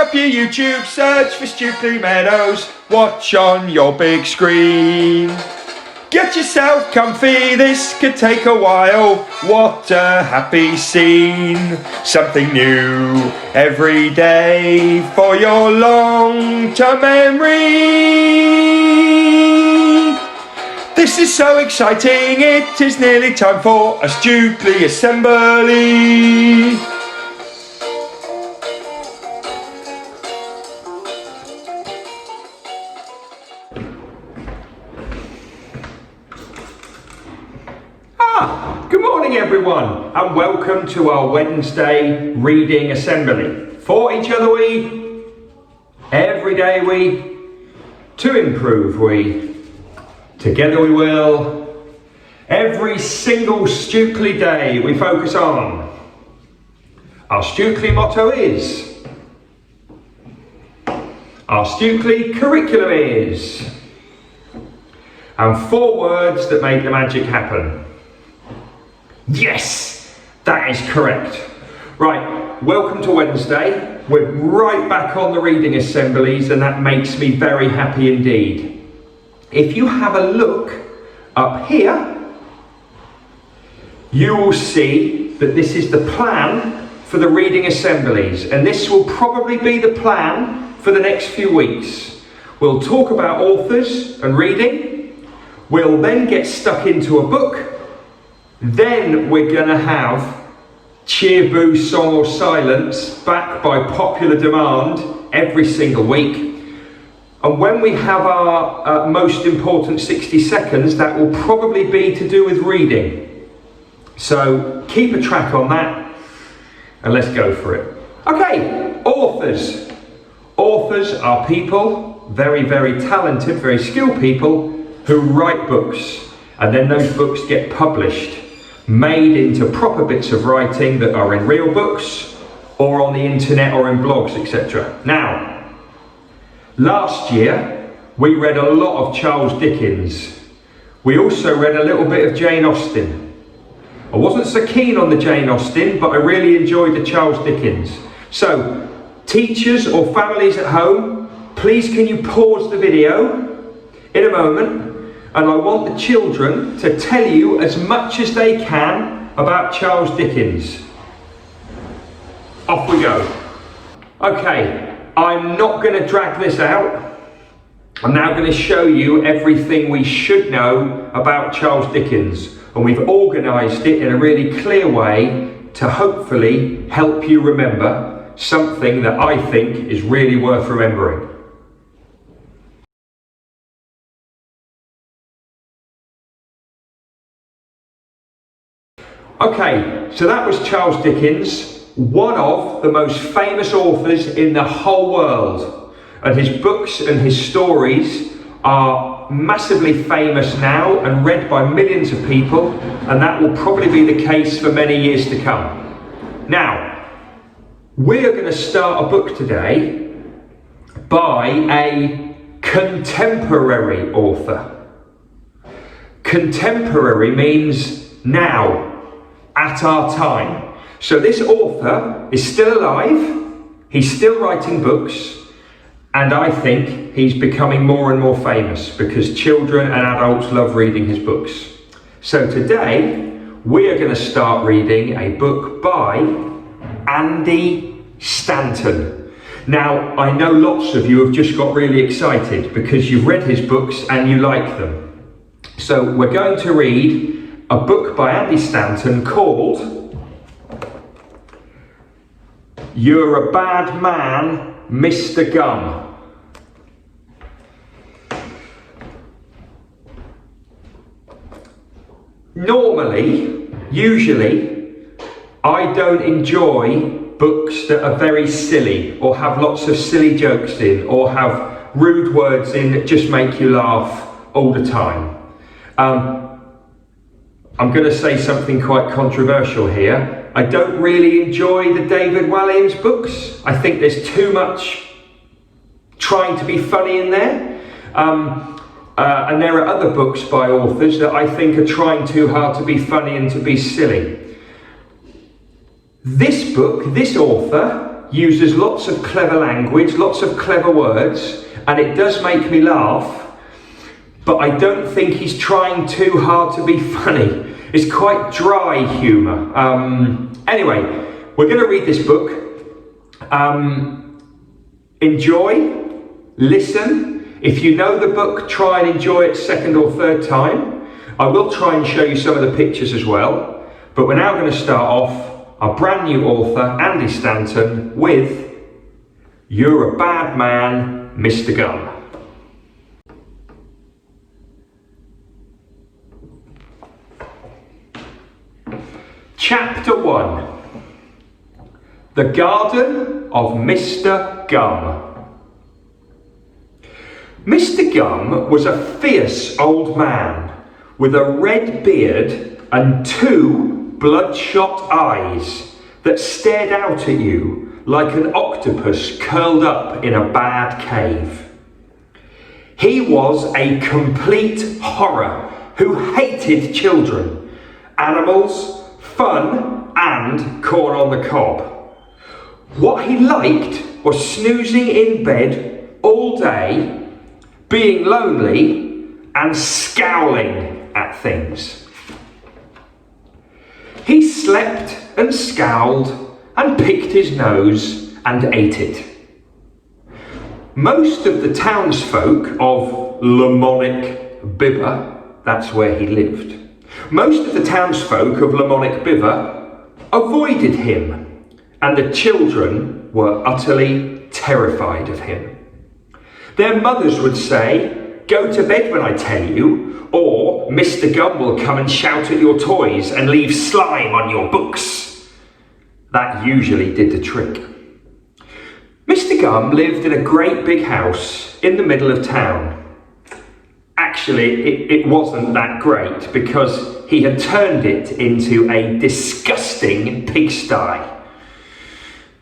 up your YouTube, search for Stukeley Meadows, watch on your big screen. Get yourself comfy, this could take a while, what a happy scene. Something new every day for your long-term memory. This is so exciting, it is nearly time for a Stukeley assembly. Good morning everyone, and welcome to our Wednesday reading assembly. For each other we, every day we, to improve we, together we will. Every single Stukeley day we focus on. Our Stukeley motto is, our Stukeley curriculum is, and 4 words that make the magic happen. Yes, that is correct. Right, welcome to Wednesday. We're right back on the reading assemblies, and that makes me very happy indeed. If you have a look up here, you will see that this is the plan for the reading assemblies, and this will probably be the plan for the next few weeks. We'll talk about authors and reading. We'll then get stuck into a book. Then we're going to have Cheer, Boo, Song or Silence back by popular demand every single week. And when we have our most important 60 seconds, that will probably be to do with reading. So keep a track on that and let's go for it. Okay, authors. Authors are people, very, very talented, very skilled people who write books, and then those books get published, made into proper bits of writing that are in real books or on the internet or in blogs, etc. Now, last year we read a lot of Charles Dickens. We also read a little bit of Jane Austen. I wasn't so keen on the Jane Austen, but I really enjoyed the Charles Dickens. So, teachers or families at home, please can you pause the video in a moment, and I want the children to tell you as much as they can about Charles Dickens. Off we go. Okay, I'm not going to drag this out. I'm now going to show you everything we should know about Charles Dickens, and we've organised it in a really clear way to hopefully help you remember something that I think is really worth remembering. Okay, so that was Charles Dickens, one of the most famous authors in the whole world. And his books and his stories are massively famous now and read by millions of people, and that will probably be the case for many years to come. Now, we are going to start a book today by a contemporary author. Contemporary means now, at our time. So this author is still alive, he's still writing books, and I think he's becoming more and more famous because children and adults love reading his books. So today we are going to start reading a book by Andy Stanton. Now, I know lots of you have just got really excited because you've read his books and you like them. So we're going to read a book by Andy Stanton called You're a Bad Man, Mr. Gum. Usually, I don't enjoy books that are very silly or have lots of silly jokes in or have rude words in that just make you laugh all the time. I'm going to say something quite controversial here. I don't really enjoy the David Walliams books. I think there's too much trying to be funny in there. And there are other books by authors that I think are trying too hard to be funny and to be silly. This book, this author, uses lots of clever language, lots of clever words, and it does make me laugh, but I don't think he's trying too hard to be funny. It's quite dry humour. Anyway, we're going to read this book. Enjoy, listen. If you know the book, try and enjoy it second or third time. I will try and show you some of the pictures as well. But we're now going to start off our brand new author, Andy Stanton, with You're a Bad Man, Mr. Gum. Chapter 1. The Garden of Mr. Gum. Mr. Gum was a fierce old man with a red beard and 2 bloodshot eyes that stared out at you like an octopus curled up in a bad cave. He was a complete horror who hated children, animals, fun and corn on the cob. What he liked was snoozing in bed all day, being lonely and scowling at things. He slept and scowled and picked his nose and ate it. Most of the townsfolk of Lamonic Bibber, that's where he lived, most of the townsfolk of Lamonic Bibber avoided him, and the children were utterly terrified of him. Their mothers would say, "Go to bed when I tell you," or "Mr. Gum will come and shout at your toys and leave slime on your books." That usually did the trick. Mr. Gum lived in a great big house in the middle of town. Actually, it wasn't that great because he had turned it into a disgusting pigsty.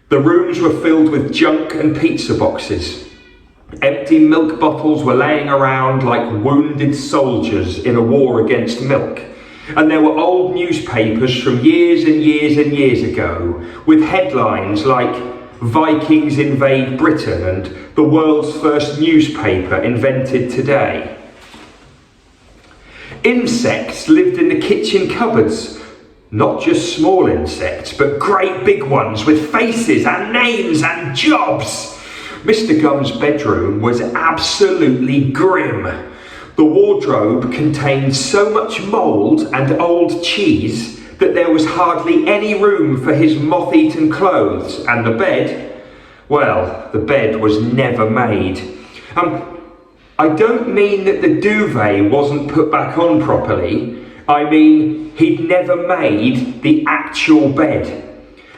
The rooms were filled with junk and pizza boxes. Empty milk bottles were laying around like wounded soldiers in a war against milk. And there were old newspapers from years and years and years ago with headlines like "Vikings invade Britain" and "The world's first newspaper invented today." Insects lived in the kitchen cupboards. Not just small insects, but great big ones with faces and names and jobs. Mr. Gum's bedroom was absolutely grim. The wardrobe contained so much mould and old cheese that there was hardly any room for his moth-eaten clothes, and the bed, well, the bed was never made. I don't mean that the duvet wasn't put back on properly. I mean, he'd never made the actual bed.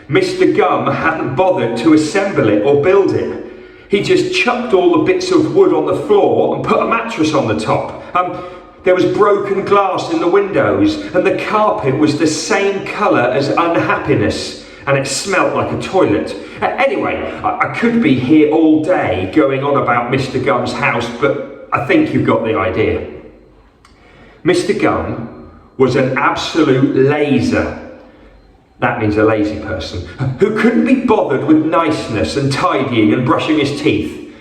Mr. Gum hadn't bothered to assemble it or build it. He just chucked all the bits of wood on the floor and put a mattress on the top. There was broken glass in the windows, and the carpet was the same colour as unhappiness, and it smelt like a toilet. Anyway, I could be here all day going on about Mr. Gum's house, but I think you've got the idea. Mr. Gum was an absolute laser. That means a lazy person, who couldn't be bothered with niceness and tidying and brushing his teeth,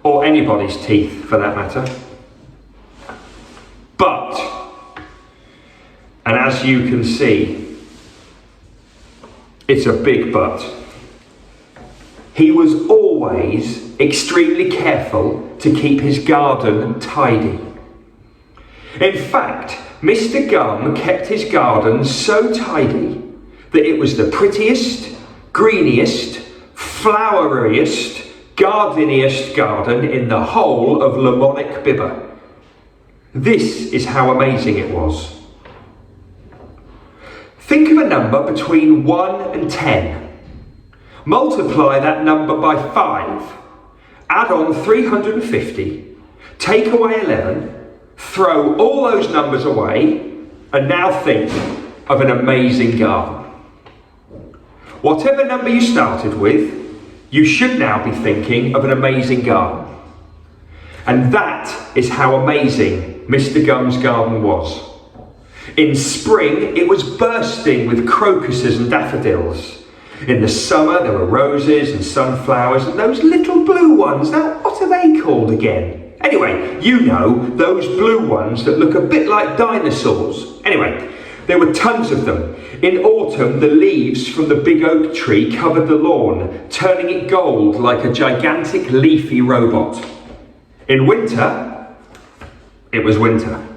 or anybody's teeth for that matter. But, and as you can see, it's a big but, he was always extremely careful to keep his garden tidy. In fact, Mr. Gum kept his garden so tidy that it was the prettiest, greeniest, floweriest, gardeniest garden in the whole of Lamonic Bibber. This is how amazing it was. Think of a number between 1 and 10. Multiply that number by 5. Add on 350. Take away 11. Throw all those numbers away. And now think of an amazing garden. Whatever number you started with, you should now be thinking of an amazing garden. And that is how amazing Mr. Gum's garden was. In spring, it was bursting with crocuses and daffodils. In the summer there were roses and sunflowers and those little blue ones. Now, what are they called again? Anyway, you know, those blue ones that look a bit like dinosaurs. Anyway, there were tons of them. In autumn, the leaves from the big oak tree covered the lawn, turning it gold like a gigantic leafy robot. In winter, it was winter.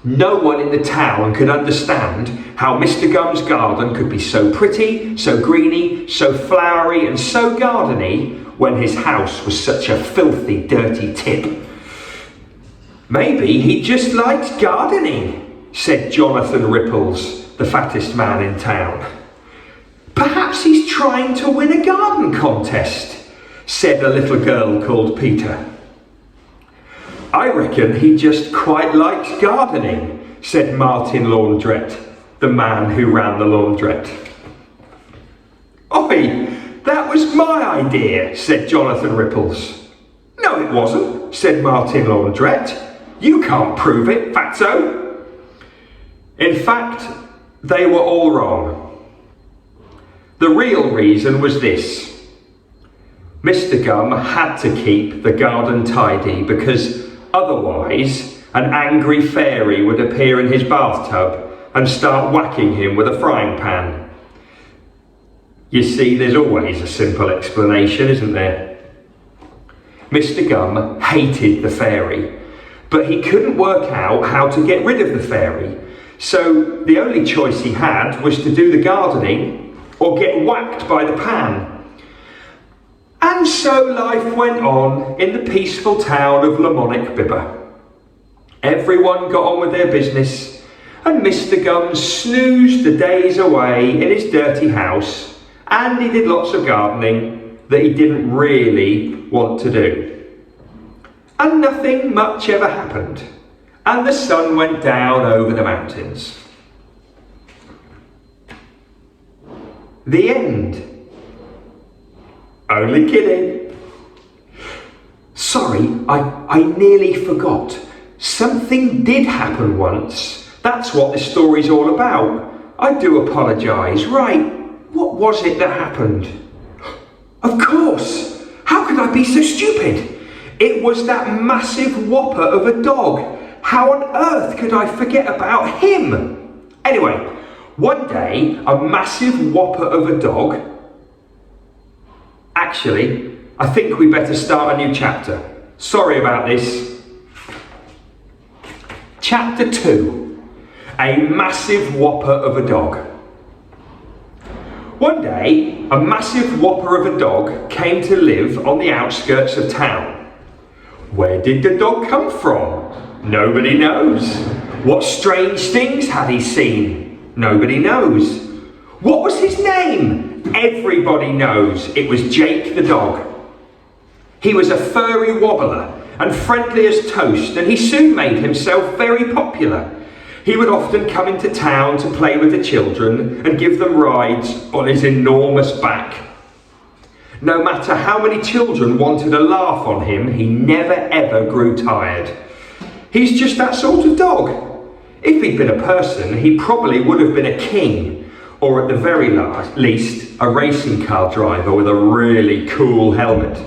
No one in the town could understand how Mr. Gum's garden could be so pretty, so greeny, so flowery and so gardeny when his house was such a filthy, dirty tip. Maybe he just likes gardening, said Jonathan Ripples, the fattest man in town. Perhaps he's trying to win a garden contest, said a little girl called Peter. I reckon he just quite likes gardening, said Martin Laundrette, the man who ran the laundrette. Oi, that was my idea, said Jonathan Ripples. No, it wasn't, said Martin Laundrette. You can't prove it, fatso. In fact, they were all wrong. The real reason was this. Mr. Gum had to keep the garden tidy because otherwise an angry fairy would appear in his bathtub and start whacking him with a frying pan. You see, there's always a simple explanation, isn't there? Mr. Gum hated the fairy, but he couldn't work out how to get rid of the fairy. So the only choice he had was to do the gardening or get whacked by the pan. And so life went on in the peaceful town of Lamonic Bibber. Everyone got on with their business, and Mr. Gum snoozed the days away in his dirty house, and he did lots of gardening that he didn't really want to do. And nothing much ever happened, and the sun went down over the mountains. The end. Only kidding. Sorry, I nearly forgot. Something did happen once. That's what this story's all about. I do apologise. Right, what was it that happened? Of course! How could I be so stupid? It was that massive whopper of a dog. How on earth could I forget about him? Anyway, one day, a massive whopper of a dog. Actually, I think we better start a new chapter. Sorry about this. Chapter 2. A massive whopper of a dog. One day, a massive whopper of a dog came to live on the outskirts of town. Where did the dog come from? Nobody knows. What strange things had he seen? Nobody knows. What was his name? Everybody knows. It was Jake the dog. He was a furry wobbler and friendly as toast, and he soon made himself very popular. He would often come into town to play with the children and give them rides on his enormous back. No matter how many children wanted a laugh on him, he never ever grew tired. He's just that sort of dog. If he'd been a person, he probably would have been a king, or at the very least, a racing car driver with a really cool helmet.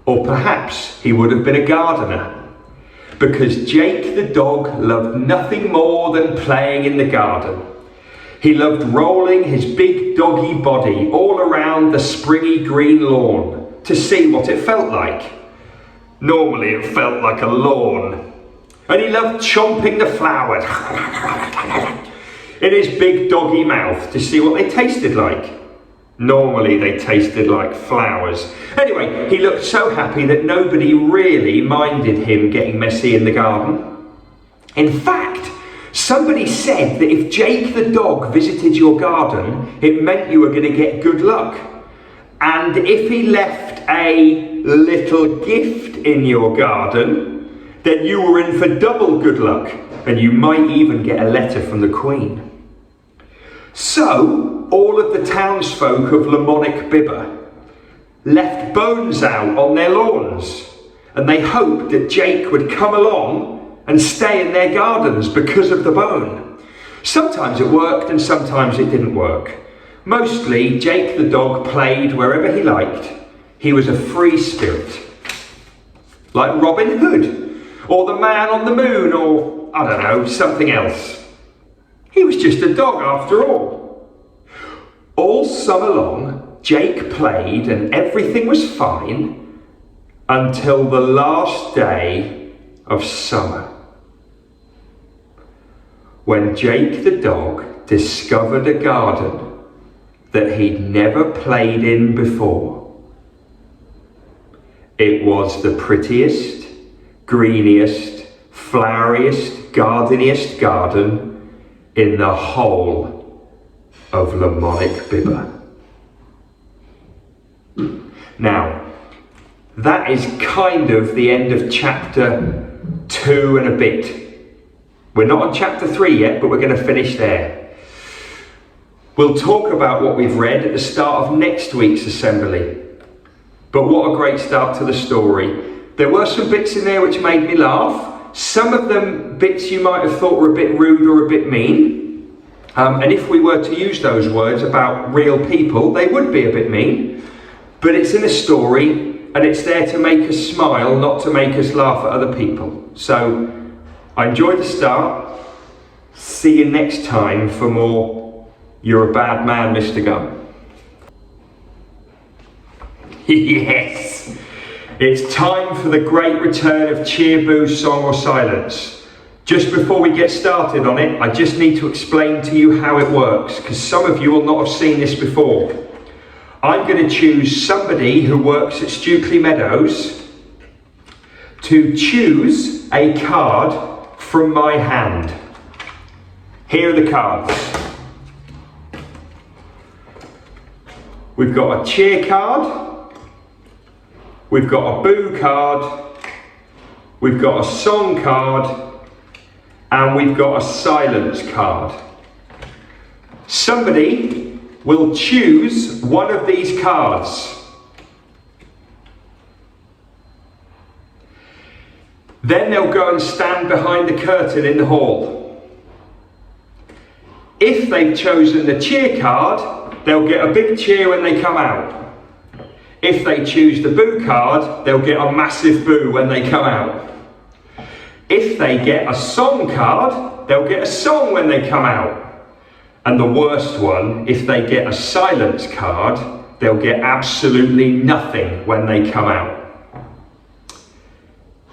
Or perhaps he would have been a gardener, because Jake the dog loved nothing more than playing in the garden. He loved rolling his big doggy body all around the springy green lawn to see what it felt like. Normally it felt like a lawn. And he loved chomping the flowers in his big doggy mouth to see what they tasted like. Normally they tasted like flowers. Anyway, he looked so happy that nobody really minded him getting messy in the garden. In fact, somebody said that if Jake the dog visited your garden, it meant you were going to get good luck. And if he left a little gift in your garden, then you were in for double good luck, and you might even get a letter from the Queen. So, all of the townsfolk of Lamonic Bibber left bones out on their lawns, and they hoped that Jake would come along and stay in their gardens because of the bone. Sometimes it worked and sometimes it didn't work. Mostly, Jake the dog played wherever he liked. He was a free spirit. Like Robin Hood, or the Man on the Moon, or, I don't know, something else. He was just a dog after all. All summer long, Jake played and everything was fine until the last day of summer, when Jake the dog discovered a garden that he'd never played in before. It was the prettiest, greeniest, floweriest, gardeniest garden in the whole of Lamonic Bibber. Now, that is kind of the end of chapter 2 and a bit. We're not on chapter 3 yet, but we're going to finish there. We'll talk about what we've read at the start of next week's assembly. But what a great start to the story. There were some bits in there which made me laugh. Some of them bits you might have thought were a bit rude or a bit mean. And if we were to use those words about real people, they would be a bit mean. But it's in a story and it's there to make us smile, not to make us laugh at other people. So I enjoyed the start. See you next time for more You're a Bad Man, Mr. Gum. Yes! It's time for the great return of Cheer, Boo, Song or Silence. Just before we get started on it, I just need to explain to you how it works, because some of you will not have seen this before. I'm going to choose somebody who works at Stukeley Meadows to choose a card from my hand. Here are the cards. We've got a cheer card. We've got a boo card, we've got a song card, and we've got a silence card. Somebody will choose one of these cards. Then they'll go and stand behind the curtain in the hall. If they've chosen the cheer card, they'll get a big cheer when they come out. If they choose the boo card, they'll get a massive boo when they come out. If they get a song card, they'll get a song when they come out. And the worst one, if they get a silence card, they'll get absolutely nothing when they come out.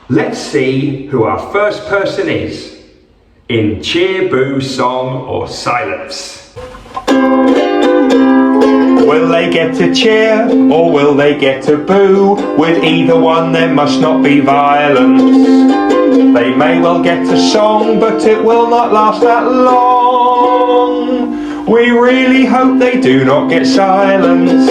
Let's see who our first person is in Cheer, Boo, Song or Silence. Will they get to cheer or will they get to boo? With either one there must not be violence. They may well get a song, but it will not last that long. We really hope they do not get silence.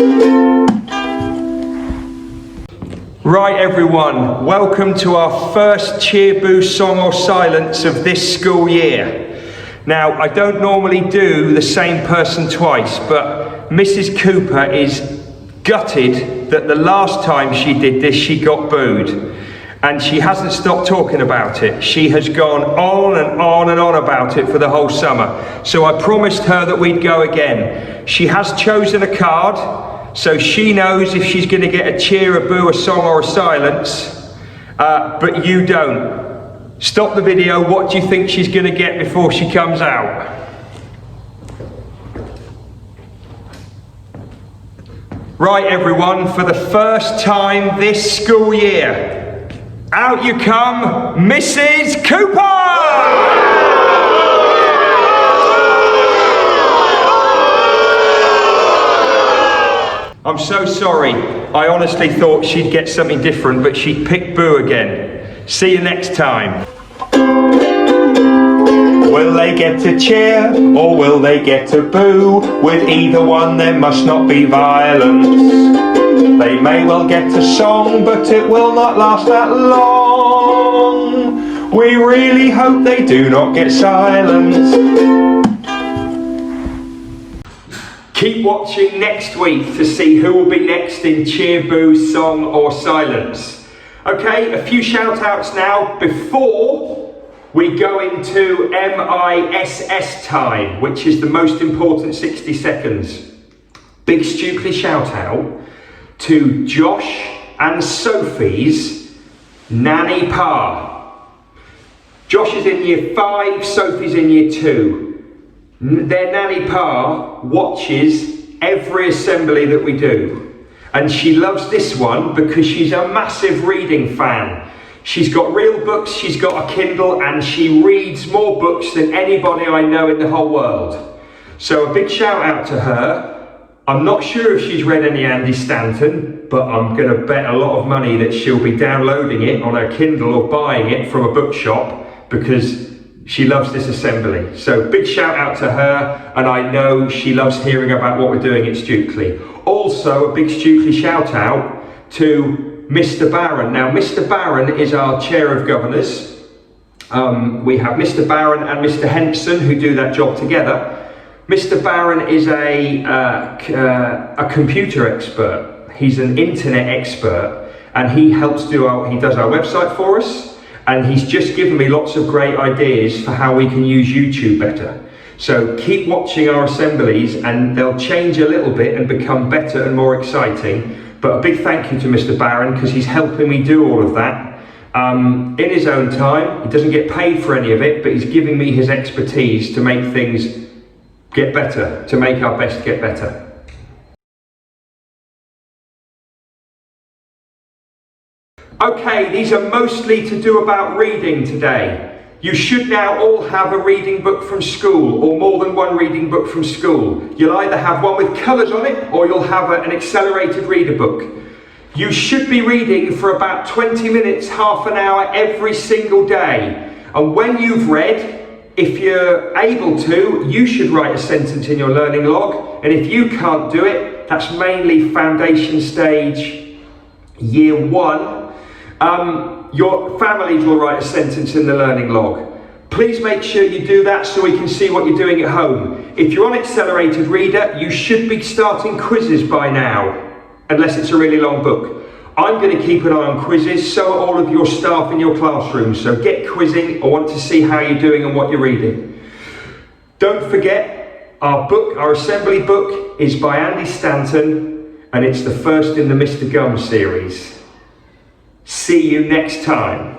Right everyone, welcome to our first Cheer, Boo, Song or Silence of this school year. Now, I don't normally do the same person twice, but Mrs. Cooper is gutted that the last time she did this, she got booed. And she hasn't stopped talking about it. She has gone on and on and on about it for the whole summer. So I promised her that we'd go again. She has chosen a card, so she knows if she's going to get a cheer, a boo, a song or a silence, but you don't. Stop the video. What do you think she's going to get before she comes out? Right everyone, for the first time this school year, out you come, Mrs. Cooper! I'm so sorry. I honestly thought she'd get something different, but she picked boo again. See you next time. Will they get to cheer or will they get to boo? With either one there must not be violence. They may well get a song, but it will not last that long. We really hope they do not get silence. Keep watching next week to see who will be next in Cheer, Boo, Song or Silence. Okay, a few shout outs now before we go into MISS time, which is the most important 60 seconds. big Stukeley shout out to Josh and Sophie's nanny pa. Josh is in year 5, Sophie's in year 2. Their nanny pa watches every assembly that we do. And she loves this one because she's a massive reading fan. She's got real books, she's got a Kindle, and she reads more books than anybody I know in the whole world. So a big shout out to her. I'm not sure if she's read any Andy Stanton, but I'm going to bet a lot of money that she'll be downloading it on her Kindle or buying it from a bookshop because she loves this assembly. So big shout out to her, and I know she loves hearing about what we're doing at Stukeley. Also a big Stukeley shout out to Mr. Barron. Now, Mr. Barron is our Chair of Governors. We have Mr. Barron and Mr. Henson who do that job together. Mr. Barron is a computer expert. He's an internet expert, and he does our website for us, and he's just given me lots of great ideas for how we can use YouTube better. So keep watching our assemblies, and they'll change a little bit and become better and more exciting. But a big thank you to Mr. Barron because he's helping me do all of that in his own time. He doesn't get paid for any of it, but he's giving me his expertise to make things get better, to make our best get better. Okay, these are mostly to do about reading today. You should now all have a reading book from school, or more than one reading book from school. You'll either have one with colours on it, or you'll have an accelerated reader book. You should be reading for about 20 minutes, half an hour every single day. And when you've read, if you're able to, you should write a sentence in your learning log. And if you can't do it, that's mainly foundation stage, year 1. Your families will write a sentence in the learning log. Please make sure you do that so we can see what you're doing at home. If you're on accelerated reader, you should be starting quizzes by now, unless it's a really long book. I'm going to keep an eye on quizzes, so are all of your staff in your classrooms. So get quizzing. I want to see how you're doing and what you're reading. Don't forget, our assembly book is by Andy Stanton, and it's the first in the Mr. Gum series. See you next time.